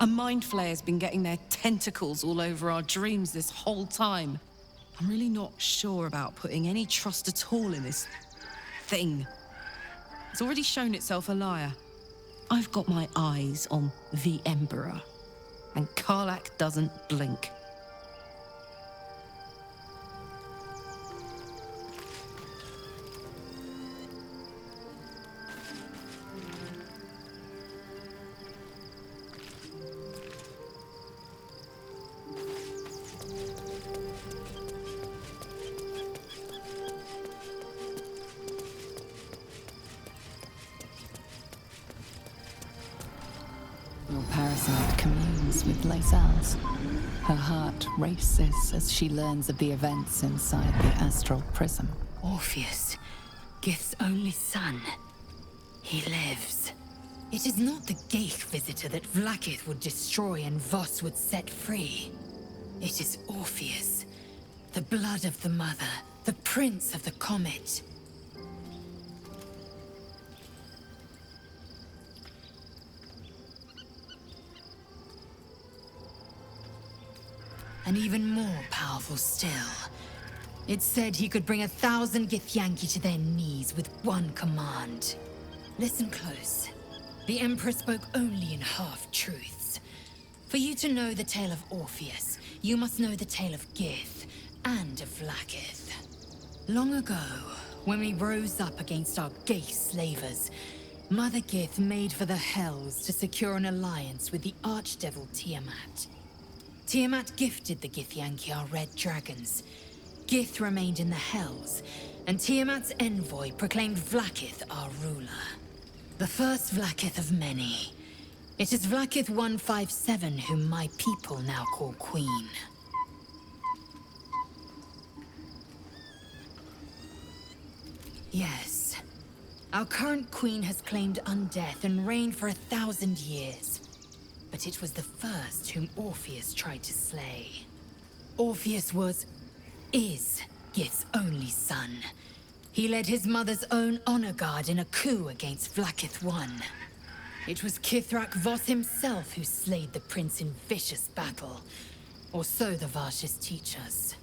A mind flayer's been getting their tentacles all over our dreams this whole time. I'm really not sure about putting any trust at all in this thing. It's already shown itself a liar. I've got my eyes on the Emperor, and Karlach doesn't blink. Your parasite communes with Lae'zel's. Her heart races as she learns of the events inside the astral prism. Orpheus, Gith's only son. He lives. It is not the Geich visitor that Vlaakith would destroy and Voss would set free. It is Orpheus, the blood of the mother, the prince of the comet. And even more powerful still. It said he could bring 1,000 Githyanki to their knees with one command. Listen close. The Emperor spoke only in half-truths. For you to know the tale of Orpheus, you must know the tale of Gith and of Vlaakith. Long ago, when we rose up against our Geich slavers, Mother Gith made for the Hells to secure an alliance with the Archdevil Tiamat. Tiamat gifted the Githyanki our red dragons. Gith remained in the Hells, and Tiamat's envoy proclaimed Vlaakith our ruler. The first Vlaakith of many. It is Vlaakith 157 whom my people now call Queen. Yes. Our current queen has claimed undeath and reigned for 1,000 years. But it was the first whom Orpheus tried to slay. Orpheus is Gith's only son. He led his mother's own honor guard in a coup against Vlaakith I. It was Kithrak Voss himself who slayed the prince in vicious battle, or so the Varshas teach us.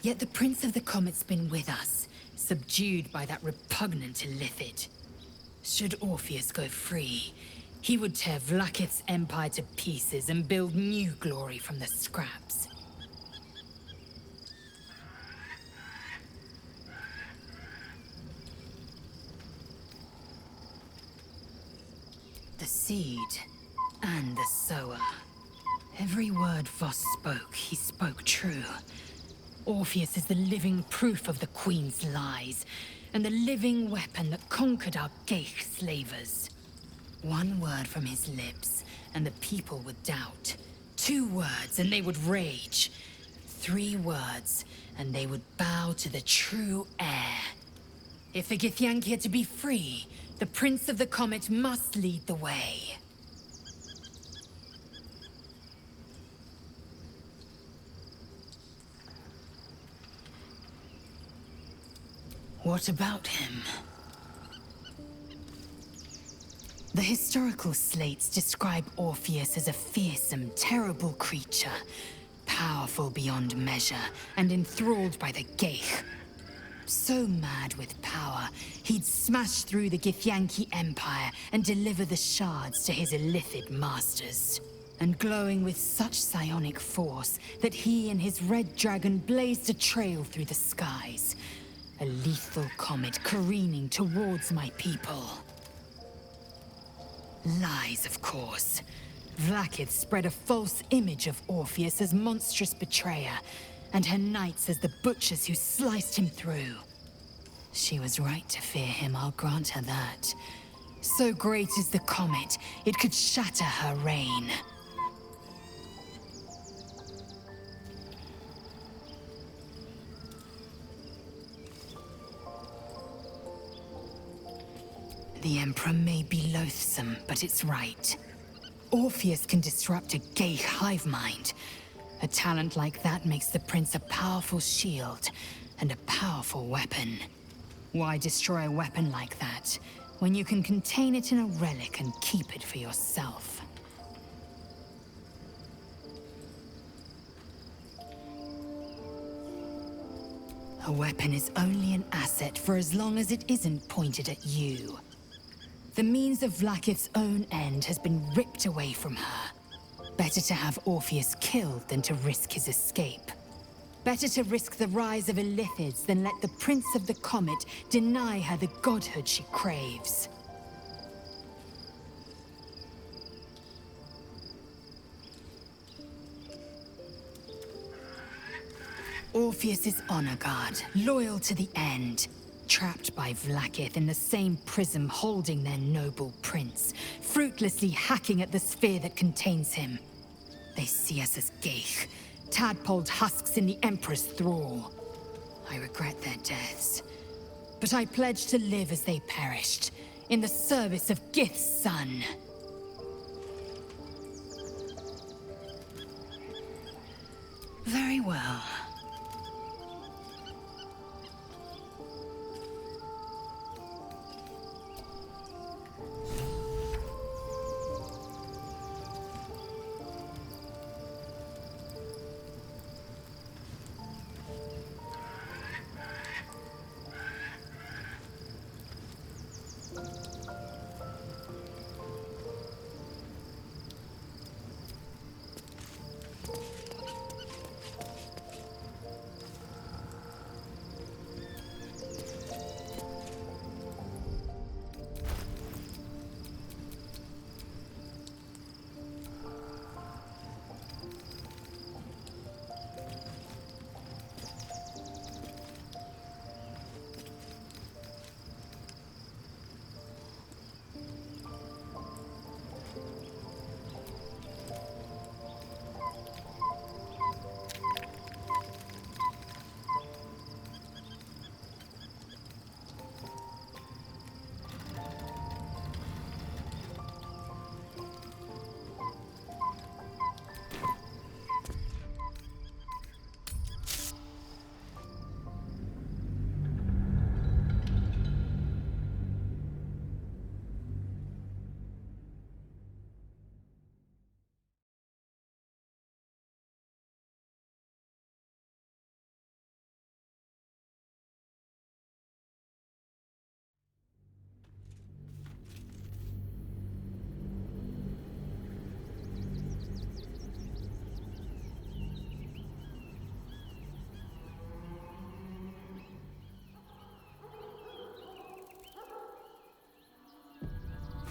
Yet the Prince of the Comet's been with us, subdued by that repugnant Illithid. Should Orpheus go free, he would tear Vlaakith's empire to pieces and build new glory from the scraps. The seed and the sower. Every word Voss spoke, he spoke true. Orpheus is the living proof of the Queen's lies, and the living weapon that conquered our Geich slavers. One word from his lips, and the people would doubt. 2 words, and they would rage. 3 words, and they would bow to the true heir. If the Githyanki are to be free, the Prince of the Comet must lead the way. What about him? The historical slates describe Orpheus as a fearsome, terrible creature, powerful beyond measure, and enthralled by the Geich. So mad with power, he'd smash through the Githyanki Empire and deliver the shards to his Illithid masters. And glowing with such psionic force that he and his red dragon blazed a trail through the skies. A lethal comet careening towards my people. Lies, of course. Vlaakith spread a false image of Orpheus as monstrous betrayer, and her knights as the butchers who sliced him through. She was right to fear him, I'll grant her that. So great is the comet, it could shatter her reign. The Emperor may be loathsome, but it's right. Orpheus can disrupt a Geich hive mind. A talent like that makes the Prince a powerful shield and a powerful weapon. Why destroy a weapon like that, when you can contain it in a relic and keep it for yourself? A weapon is only an asset for as long as it isn't pointed at you. The means of Vlaakith's own end has been ripped away from her. Better to have Orpheus killed than to risk his escape. Better to risk the rise of Illithids than let the Prince of the Comet deny her the godhood she craves. Orpheus is honor guard, loyal to the end. Trapped by Vlaakith in the same prism holding their noble prince, fruitlessly hacking at the sphere that contains him. They see us as Geich, tadpoled husks in the Emperor's thrall. I regret their deaths, but I pledge to live as they perished, in the service of Gith's son. Very well.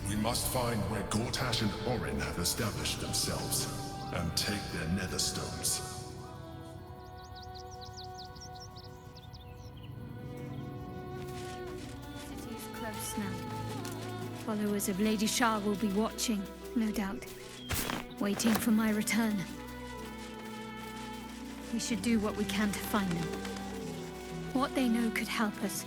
We must find where Gortash and Orin have established themselves, and take their nether stones. City is close now. Followers of Lady Shah will be watching, no doubt, waiting for my return. We should do what we can to find them. What they know could help us.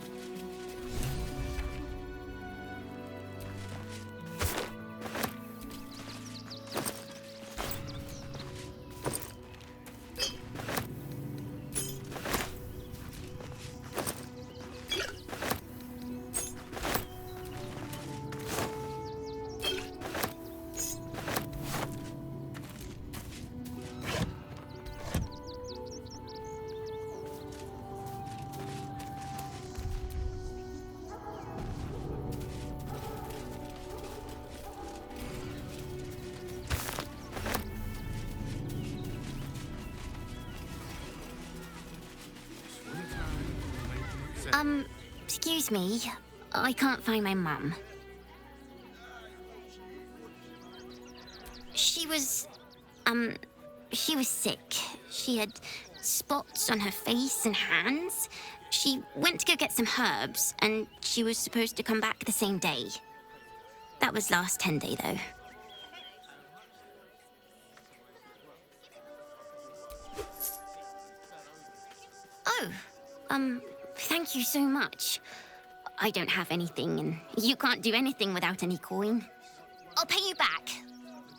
Excuse me. I can't find my mum. She was sick. She had spots on her face and hands. She went to go get some herbs, and she was supposed to come back the same day. That was last 10 day, though. Oh, thank you so much. I don't have anything, and you can't do anything without any coin. I'll pay you back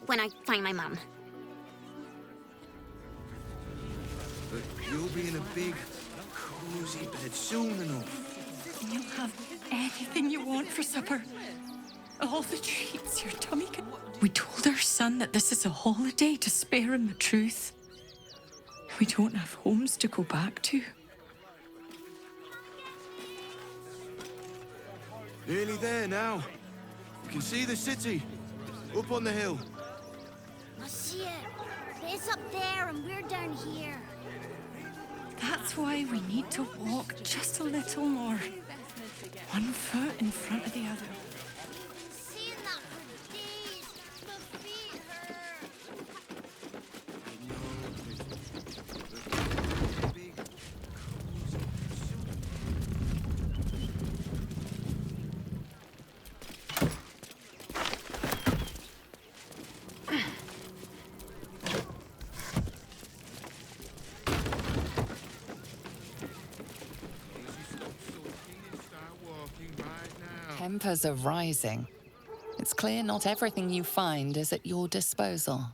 when I find my mum. But you'll be in a big, cozy bed soon enough. You'll have anything you want for supper. All the treats your tummy can... We told our son that this is a holiday to spare him the truth. We don't have homes to go back to. Nearly there now. You can see the city. Up on the hill. I see it. But it's up there and we're down here. That's why we need to walk just a little more. One foot in front of the other. Seeing that for days. My feet hurt. Big, Tempers are rising. It's clear not everything you find is at your disposal.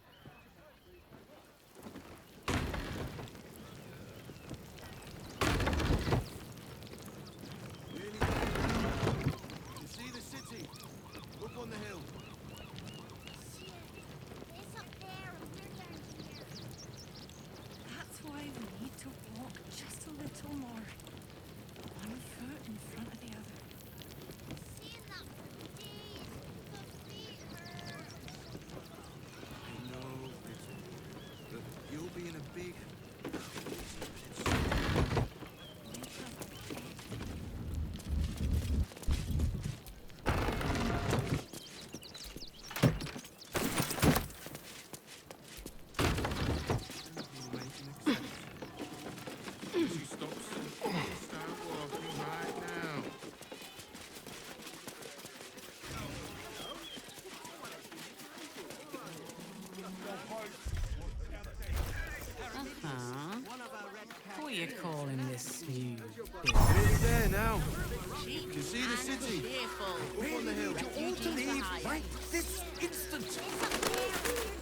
see the city. Up on the hill. See it. It's up there and we're down here. That's why we need to walk just a little more. One foot in front of the other. Seeing that for days. My feet hurt. I know, but you'll be in a big, What are you calling this new bit? nearly there now. You can see the city. Up on the hill.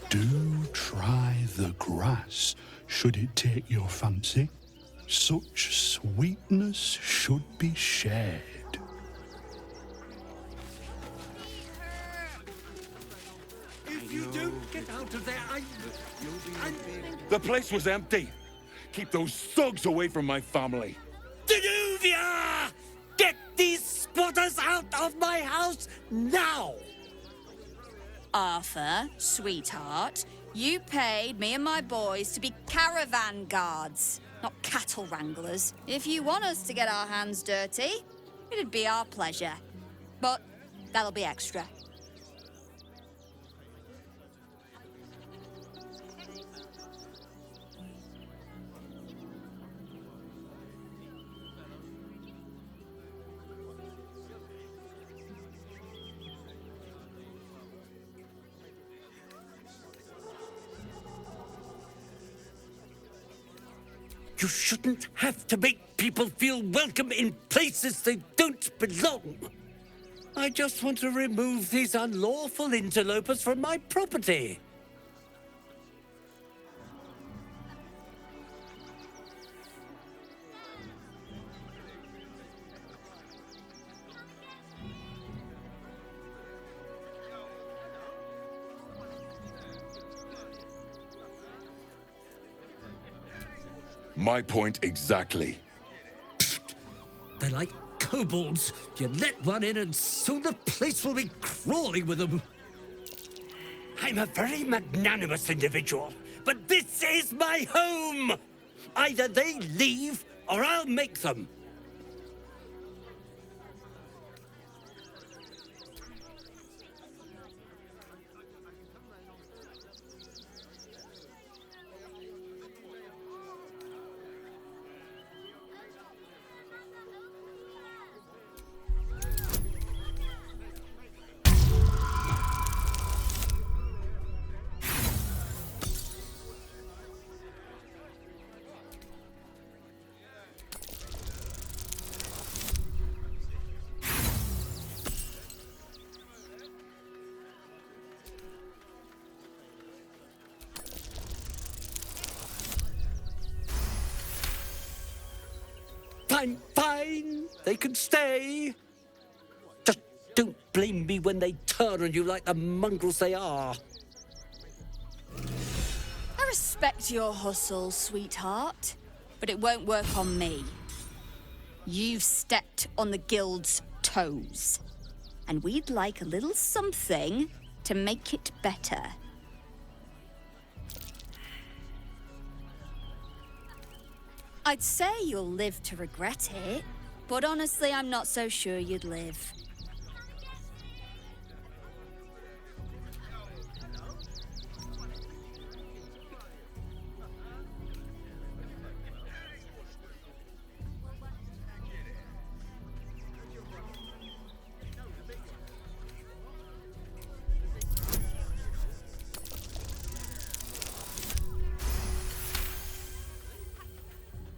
Do try the grass, should it take your fancy. Such sweetness should be shared. If you don't get out of there, The place was empty. Keep those thugs away from my family. Danuvia! Get these squatters out of my house now! Arthur, sweetheart, you paid me and my boys to be caravan guards, not cattle wranglers. If you want us to get our hands dirty, it'd be our pleasure. But that'll be extra. You shouldn't have to make people feel welcome in places they don't belong. I just want to remove these unlawful interlopers from my property. My point exactly. They're like kobolds. You let one in and soon the place will be crawling with them. I'm a very magnanimous individual, but this is my home! Either they leave, or I'll make them. I'm fine. They can stay. Just don't blame me when they turn on you like the mongrels they are. I respect your hustle, sweetheart, but it won't work on me. You've stepped on the guild's toes. and we'd like a little something to make it better. I'd say you'll live to regret it, but honestly, I'm not so sure you'd live.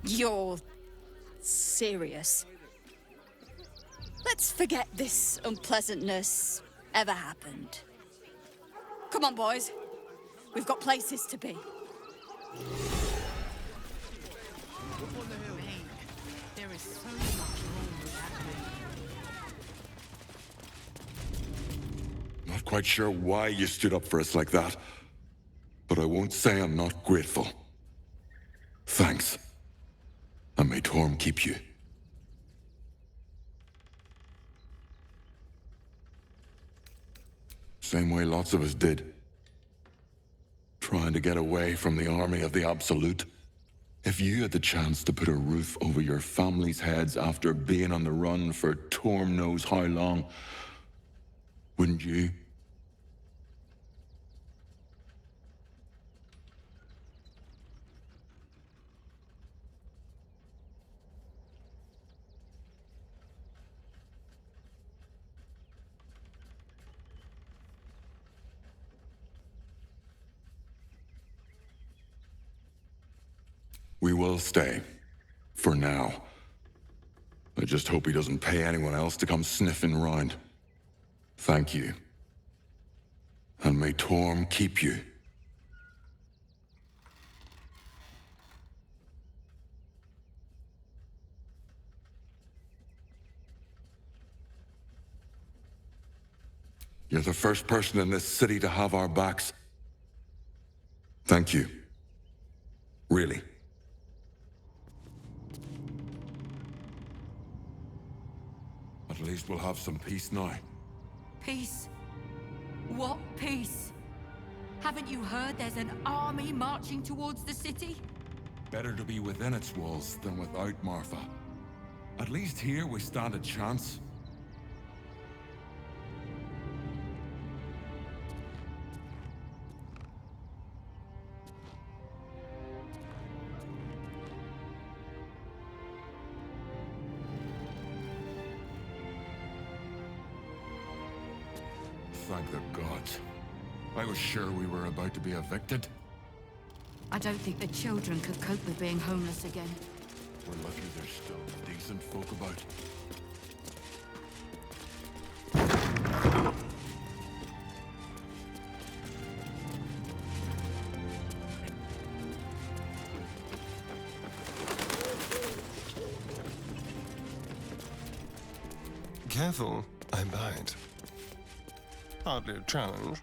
You're serious? Let's forget this unpleasantness ever happened. Come on, boys. We've got places to be. There is so much wrong with that. Not quite sure why you stood up for us like that, but I won't say I'm not grateful. Thanks. And may Torm keep you. Same way lots of us did. Trying to get away from the army of the Absolute. If you had the chance to put a roof over your family's heads after being on the run for Torm knows how long, wouldn't you? We will stay. For now. I just hope he doesn't pay anyone else to come sniffing round. Thank you. And may Torm keep you. You're the first person in this city to have our backs. Thank you. Really. At least we'll have some peace now. Peace? What peace? Haven't you heard there's an army marching towards the city? Better to be within its walls than without, Martha. At least here we stand a chance. Thank the gods. I was sure we were about to be evicted. I don't think the children could cope with being homeless again. We're lucky there's still decent folk about. Careful, I bite. Hardly a challenge.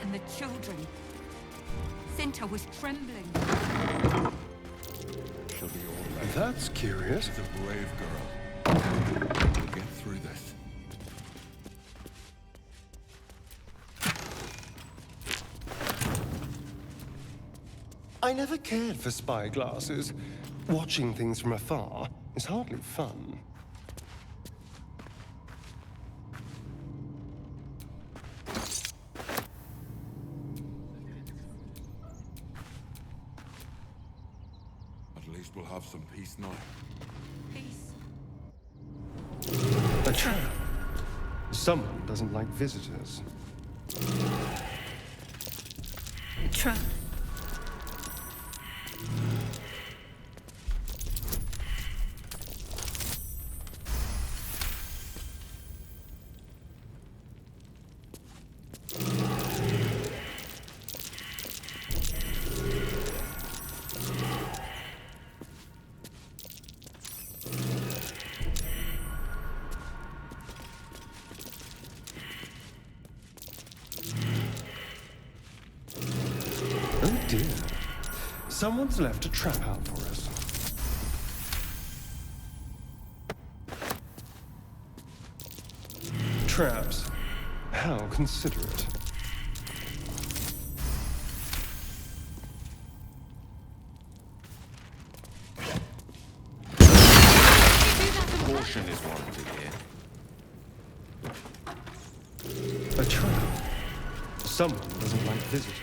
and the children. Cinta was trembling. She'll be all right. That's curious. She's a brave girl. We'll get through this. I never cared for spy glasses. Watching things from afar is hardly fun. At least we'll have some peace now. Peace. A trap. Someone doesn't like visitors. Trap. Oh dear. Someone's left a trap out for us. Traps. How considerate. Caution is warranted here. A trap. Someone doesn't like visitors.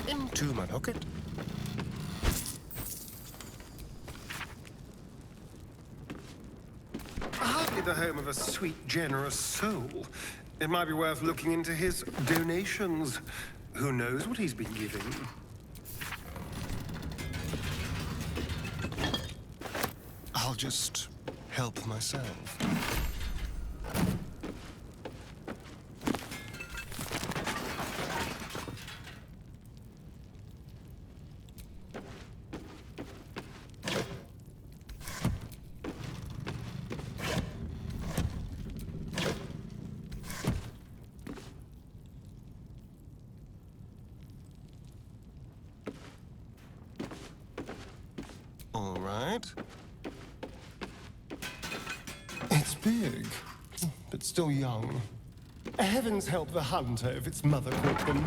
Into my pocket. Hardly the home of a sweet, generous soul. It might be worth looking into his donations. Who knows what he's been giving? I'll just help myself. All right. It's big, but still young. Heavens help the hunter if its mother caught them.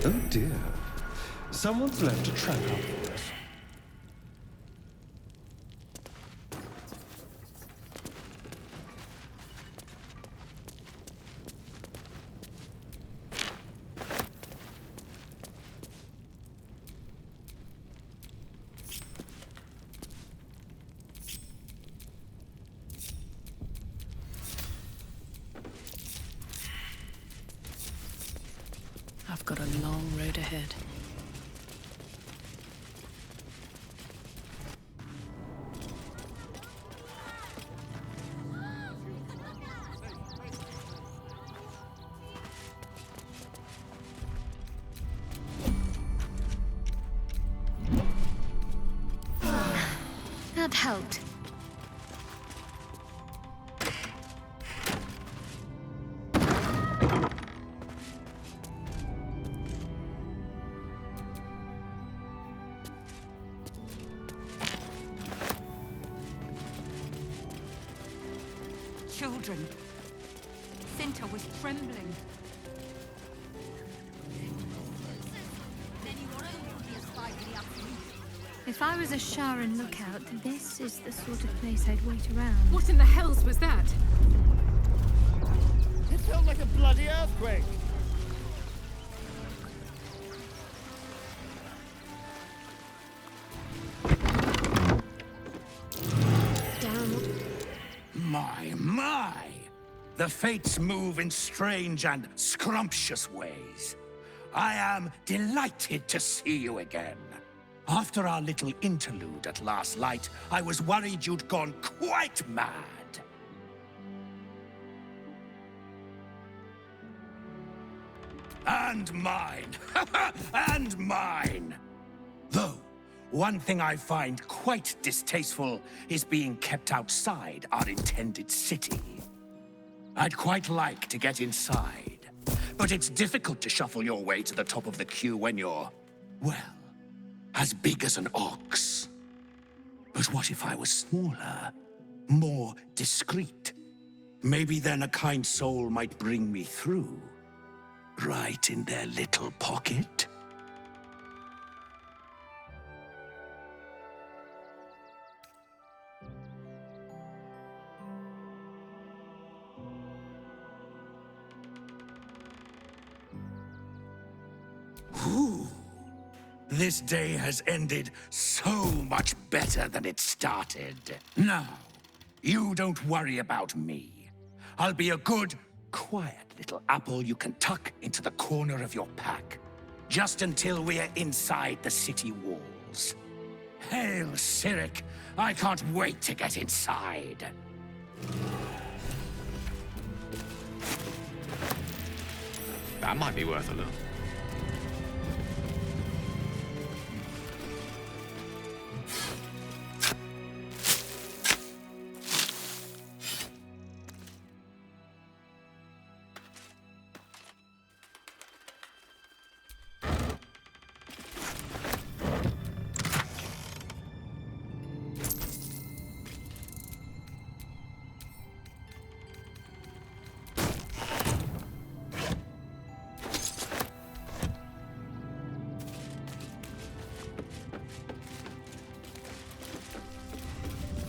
Oh dear. Someone's left a trap out for us. I've got a long road ahead. That helped. Children. Cinta was trembling. If I was a Sharan lookout, this is the sort of place I'd wait around. What in the hells was that? It felt like a bloody earthquake. The fates move in strange and scrumptious ways. I am delighted to see you again. After our little interlude at last light, I was worried you'd gone quite mad. And mine. And mine. Though, one thing I find quite distasteful is being kept outside our intended city. I'd quite like to get inside, but it's difficult to shuffle your way to the top of the queue when you're, well, as big as an ox. But what if I was smaller, more discreet? Maybe then a kind soul might bring me through. Right in their little pocket. Whew. This day has ended so much better than it started. Now, you don't worry about me. I'll be a good, quiet little apple you can tuck into the corner of your pack, just until we're inside the city walls. Hail, Cyric! I can't wait to get inside. That might be worth a look.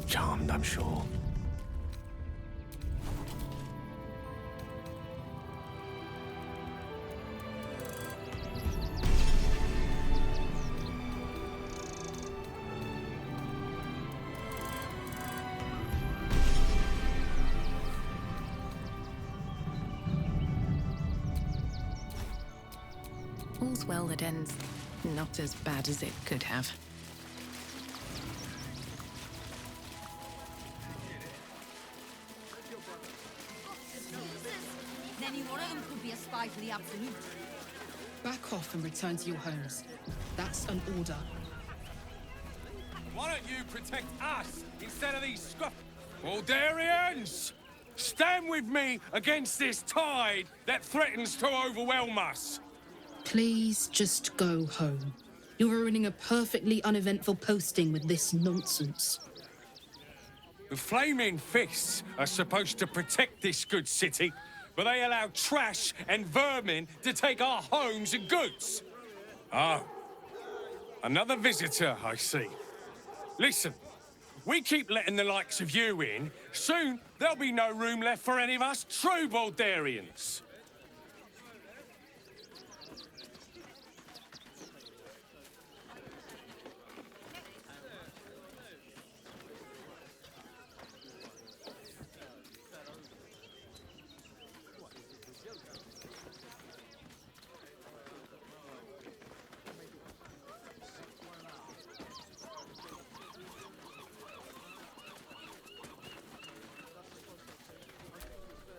Charmed, I'm sure. All's well that ends not as bad as it could have. Any one of them could be a spy for the Absolute. Back off and return to your homes. That's an order. Why don't you protect us instead of these scruff... Baldurians! Stand with me against this tide that threatens to overwhelm us! Please just go home. You're ruining a perfectly uneventful posting with this nonsense. The Flaming Fists are supposed to protect this good city, but they allow trash and vermin to take our homes and goods. Oh, another visitor, I see. Listen, we keep letting the likes of you in, soon there'll be no room left for any of us true Baldurians.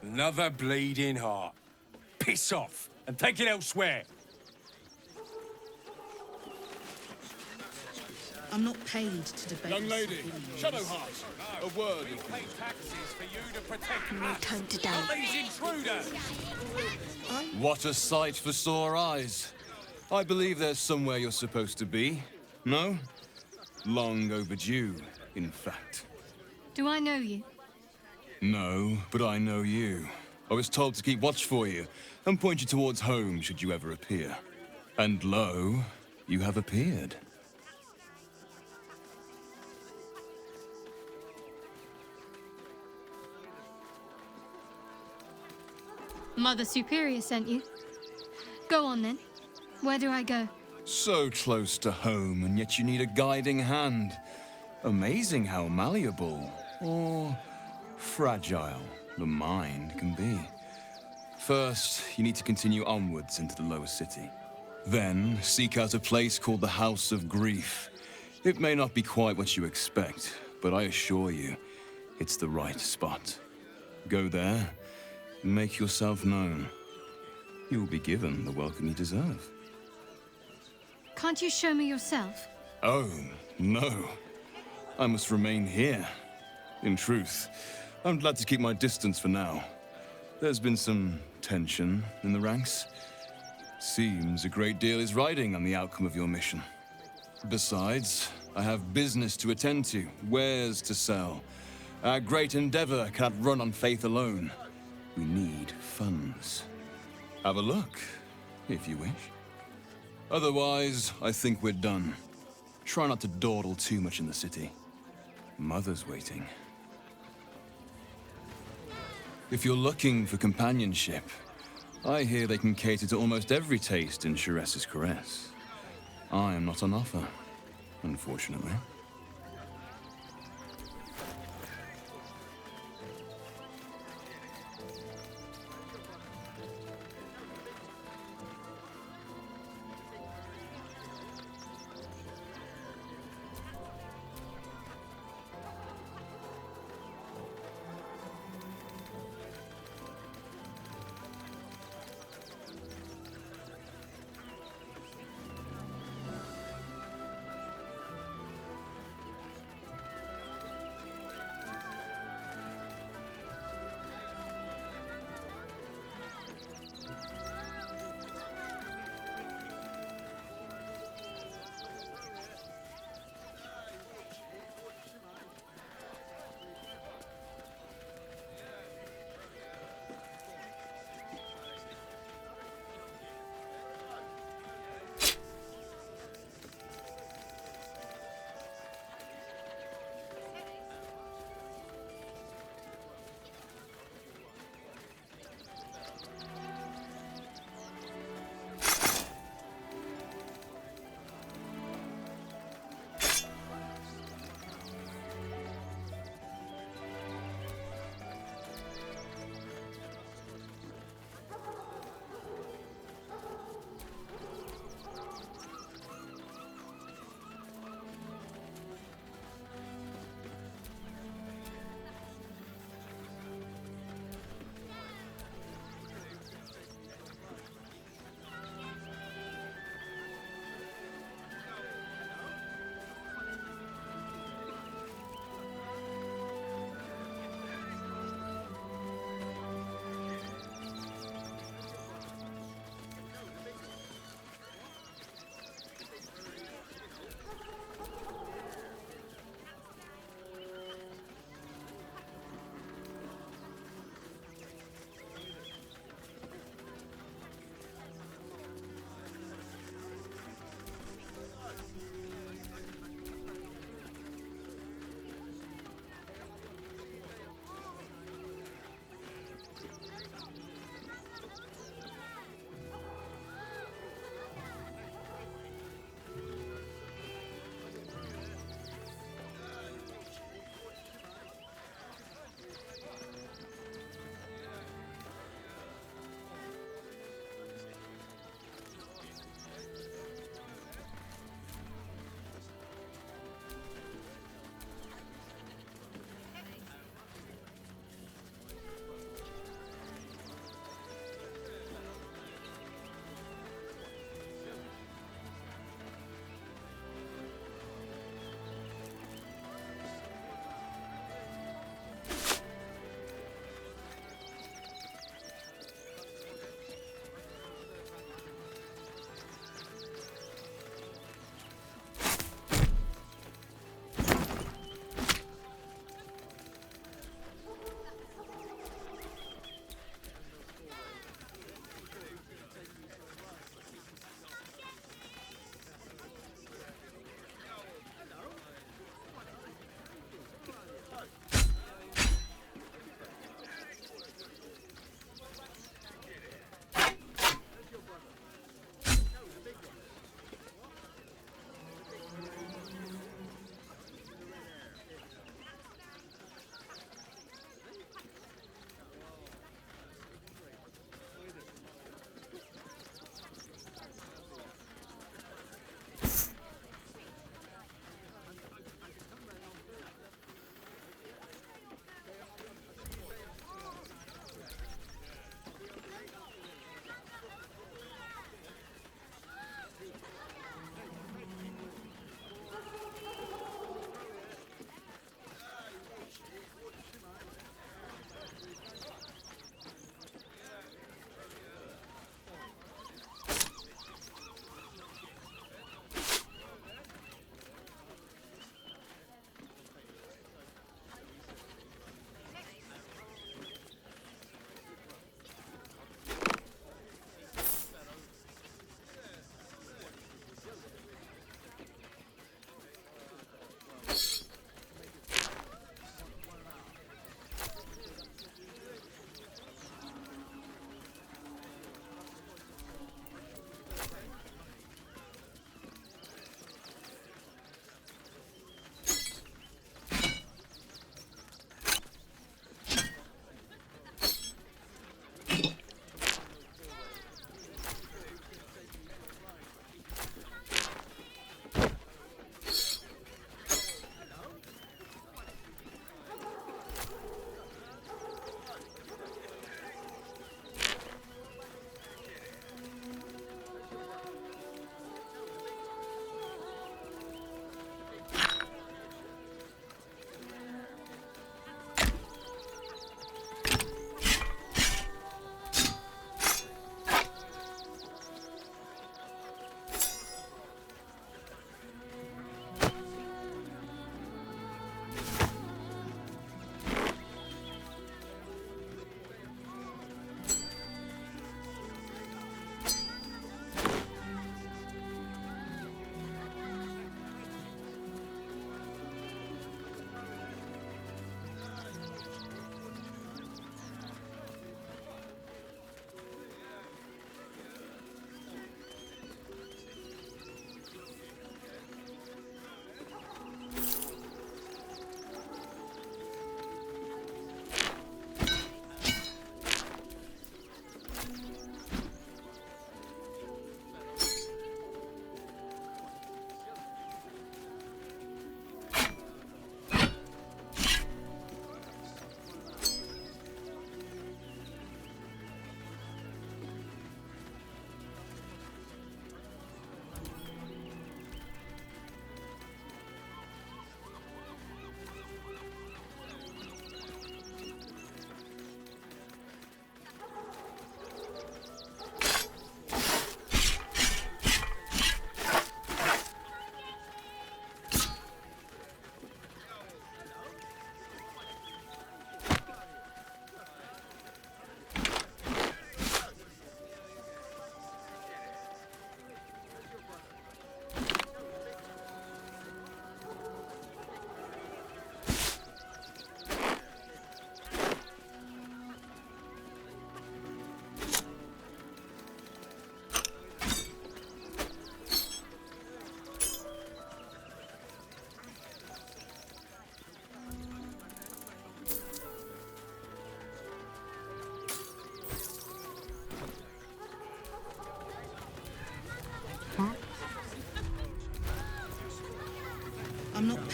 Another bleeding heart. Piss off and take it elsewhere. I'm not paid to debate. Young lady, Shadowheart, a word. We pay taxes for you to protect No us. time to Not die. these intruders. What a sight for sore eyes. I believe there's somewhere you're supposed to be. No? Long overdue, in fact. Do I know you? No, but I know you. I was told to keep watch for you and point you towards home should you ever appear. And lo, you have appeared. Mother Superior sent you. Go on then. Where do I go? So close to home, and yet you need a guiding hand. Amazing how malleable, or fragile, the mind can be. First, you need to continue onwards into the lower city. Then, seek out a place called the House of Grief. It may not be quite what you expect, but I assure you, it's the right spot. Go there, make yourself known. You will be given the welcome you deserve. Can't you show me yourself? Oh, no. I must remain here. In truth, I'm glad to keep my distance for now. There's been some tension in the ranks. Seems a great deal is riding on the outcome of your mission. Besides, I have business to attend to, wares to sell. Our great endeavor cannot run on faith alone. We need funds. Have a look, if you wish. Otherwise, I think we're done. Try not to dawdle too much in the city. Mother's waiting. If you're looking for companionship, I hear they can cater to almost every taste in Sharess's caress. I am not on offer, unfortunately.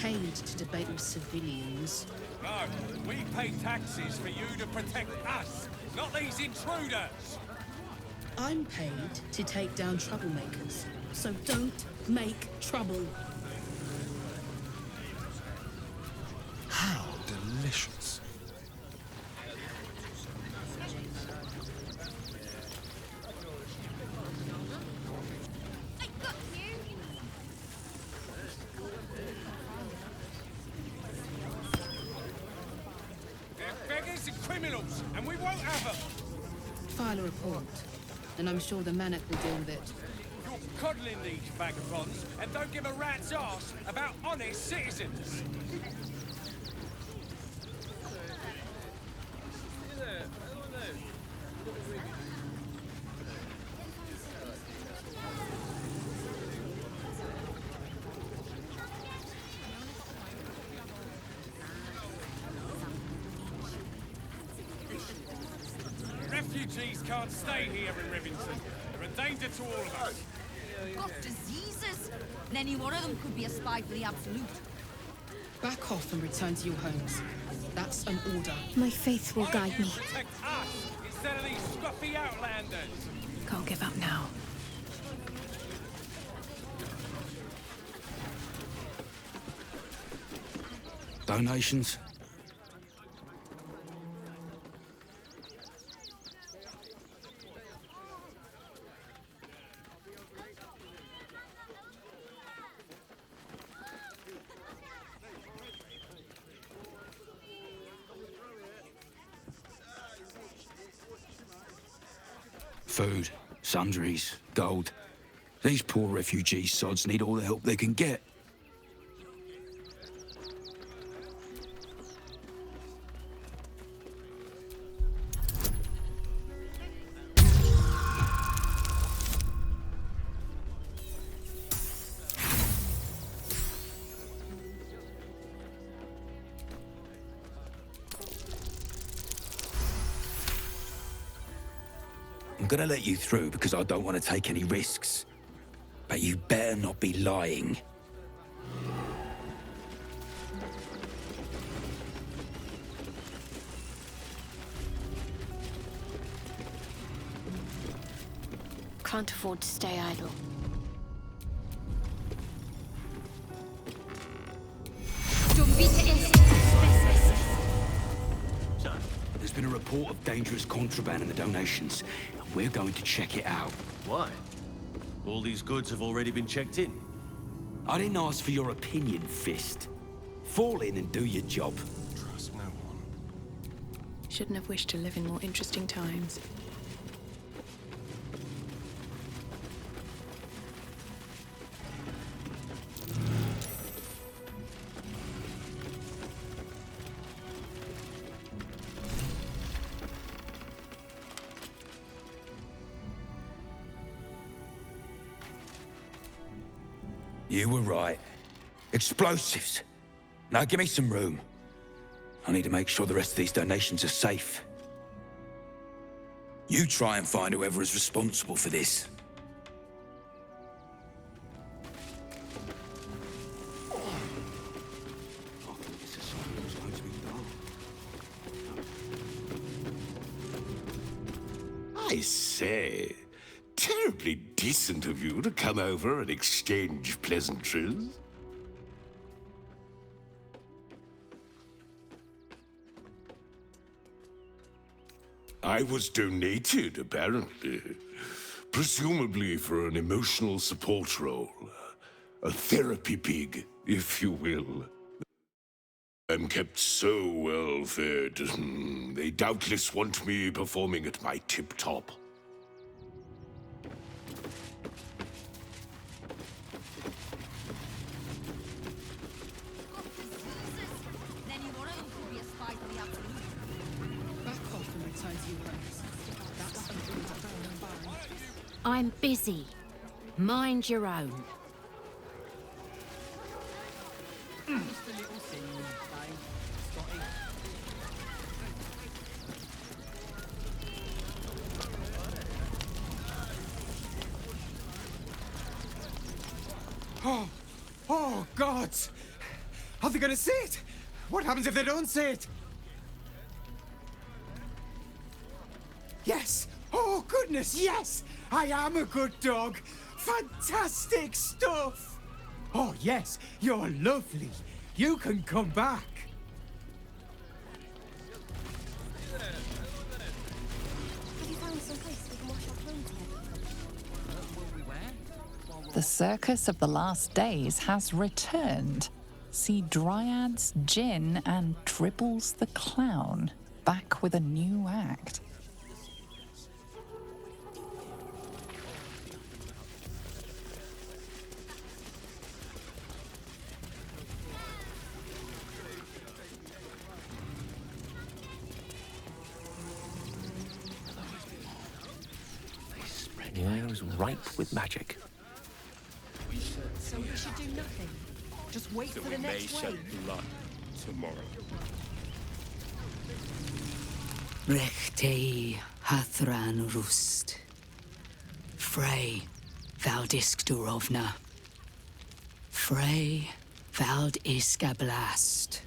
paid to debate with civilians. No, we pay taxes for you to protect us, not these intruders. I'm paid to take down troublemakers, so don't make trouble. How delicious. They're beggars and criminals, and we won't have them. File a report, and I'm sure the Manic will deal with it. You're coddling these vagabonds and don't give a rat's ass about honest citizens. Refugees can't stay here in Rivington. They're a danger to all of us. Got diseases. And any one of them could be a spy for the Absolute. Back off and return to your homes. That's an order. My faith will Why guide don't you me. protect us instead of these scruffy outlanders? Can't give up now. Donations? Food, sundries, gold. These poor refugee sods need all the help they can get. I'm gonna let you through because I don't want to take any risks. But you better not be lying. Can't afford to stay idle. There's been a report of dangerous contraband in the donations, and we're going to check it out. Why? All these goods have already been checked in. I didn't ask for your opinion, Fist. Fall in and do your job. Trust no one. Shouldn't have wished to live in more interesting times. You were right. Explosives. Now give me some room. I need to make sure the rest of these donations are safe. You try and find whoever is responsible for this. I say, terribly decent of you to come over and exchange pleasantries. I was donated, apparently. Presumably for an emotional support role. A therapy pig, if you will. I'm kept so well fed. They doubtless want me performing at my tip-top. Then any one of them could be a spy for the Absolute. Back off and return to your homes. That's an order. I'm busy. Mind your own. Just a little scene, eh, Scotty? Oh, gods! Are they gonna say it? What happens if they don't say it? Yes! Oh, goodness, yes! I am a good dog! Fantastic stuff! Oh, yes, you're lovely. You can come back. Have you found some place we can wash our clothes together? The circus of the last days has returned. See Dryads, Jin, and Dribbles the Clown back with a new act. The air is ripe with magic. So we should do nothing. Just wait for the next wave. blood tomorrow. Rechtei Hathran Rust. Frey Valdisk Durovna. Frey Vald Iskablast.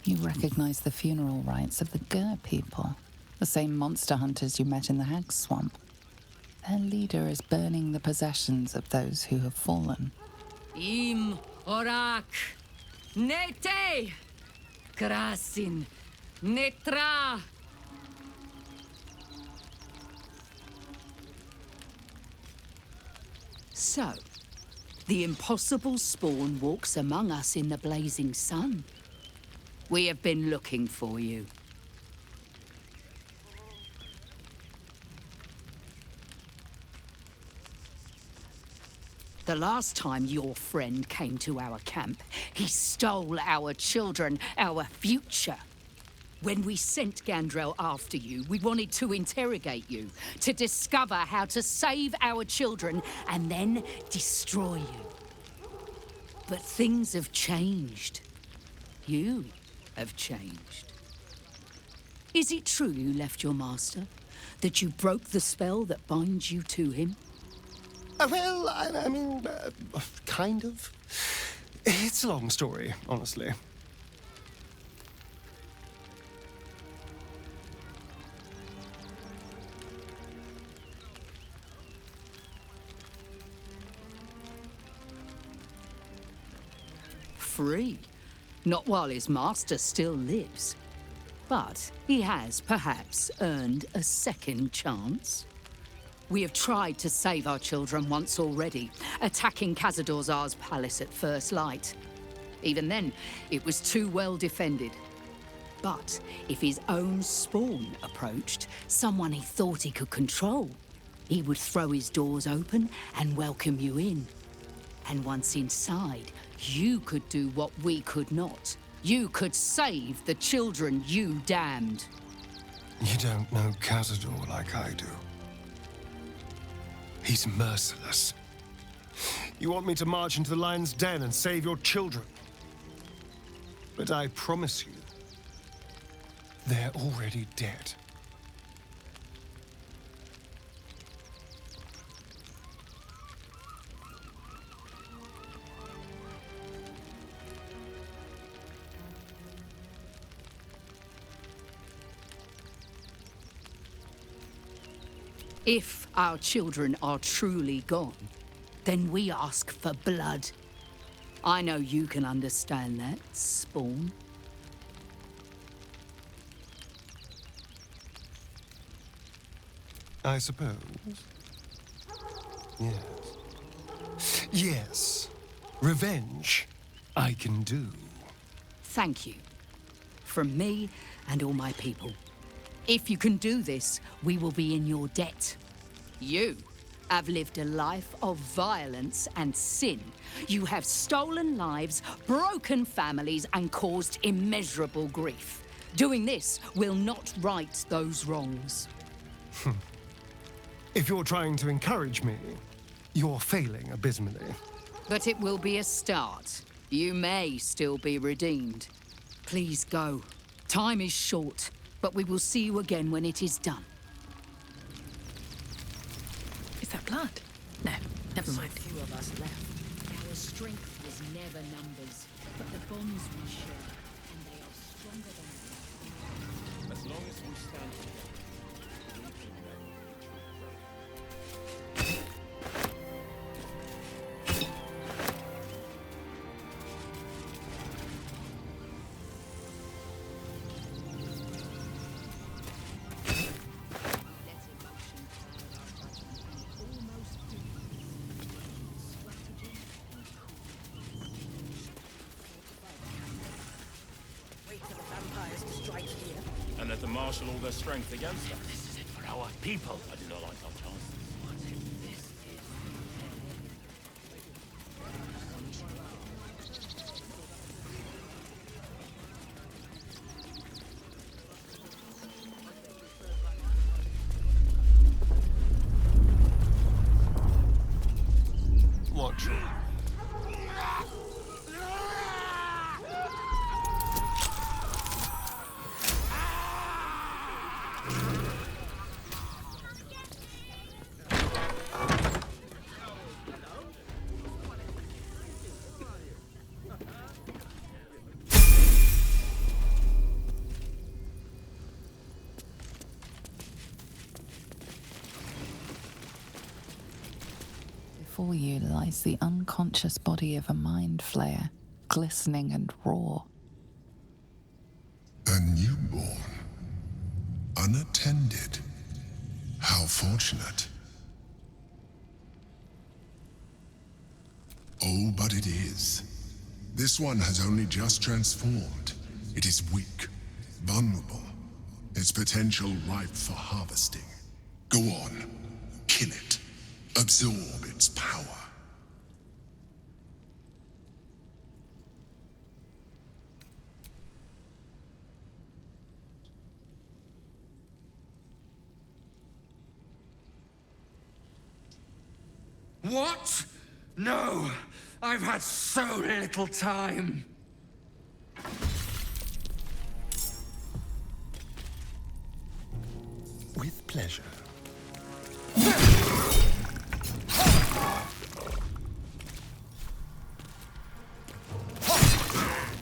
You recognize the funeral rites of the Gur people, the same monster hunters you met in the Hag Swamp. Their leader is burning the possessions of those who have fallen. Im Orak Nete Krasin Netra. So, the impossible spawn walks among us in the blazing sun. We have been looking for you. The last time your friend came to our camp, he stole our children, our future. When we sent Gandrel after you, we wanted to interrogate you, to discover how to save our children and then destroy you. But things have changed. You have changed. Is it true you left your master? That you broke the spell that binds you to him? Well, I mean, kind of. It's a long story, honestly. Free. Not while his master still lives. But he has perhaps earned a second chance. We have tried to save our children once already, attacking Khazad-dûr's palace at first light. Even then, it was too well defended. But if his own spawn approached, someone he thought he could control, he would throw his doors open and welcome you in. And once inside, you could do what we could not. You could save the children you damned. You don't know Khazad-dûr like I do. He's merciless. You want me to march into the lion's den and save your children? But I promise you, they're already dead. If our children are truly gone, then we ask for blood. I know you can understand that, Spawn. I suppose. Yes. Yes. Revenge, I can do. Thank you. From me and all my people. If you can do this, we will be in your debt. You have lived a life of violence and sin. You have stolen lives, broken families, and caused immeasurable grief. Doing this will not right those wrongs. If you're trying to encourage me, you're failing abysmally. But it will be a start. You may still be redeemed. Please go. Time is short, but we will see you again when it is done. Is that blood? No, never mind. So few of us left. Our strength was never numbers. But the bonds we share, and they are stronger than ever. As long as we stand together, we can never and let them marshal all their strength against us. This is it for our people. I do not like our chances. What if this is Watch. Before you lies the unconscious body of a mind flayer, glistening and raw. A newborn. Unattended. How fortunate. Oh, but it is. This one has only just transformed. It is weak, vulnerable. Its potential ripe for harvesting. Go on. Kill it. Absorb its power. What? No! I've had so little time! With pleasure.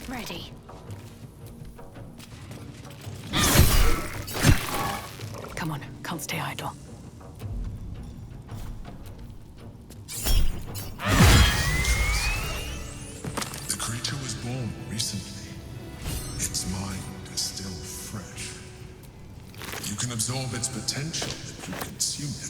Ready. Come on, can't stay idle. The creature was born recently. Its mind is still fresh. You can absorb its potential if you consume it.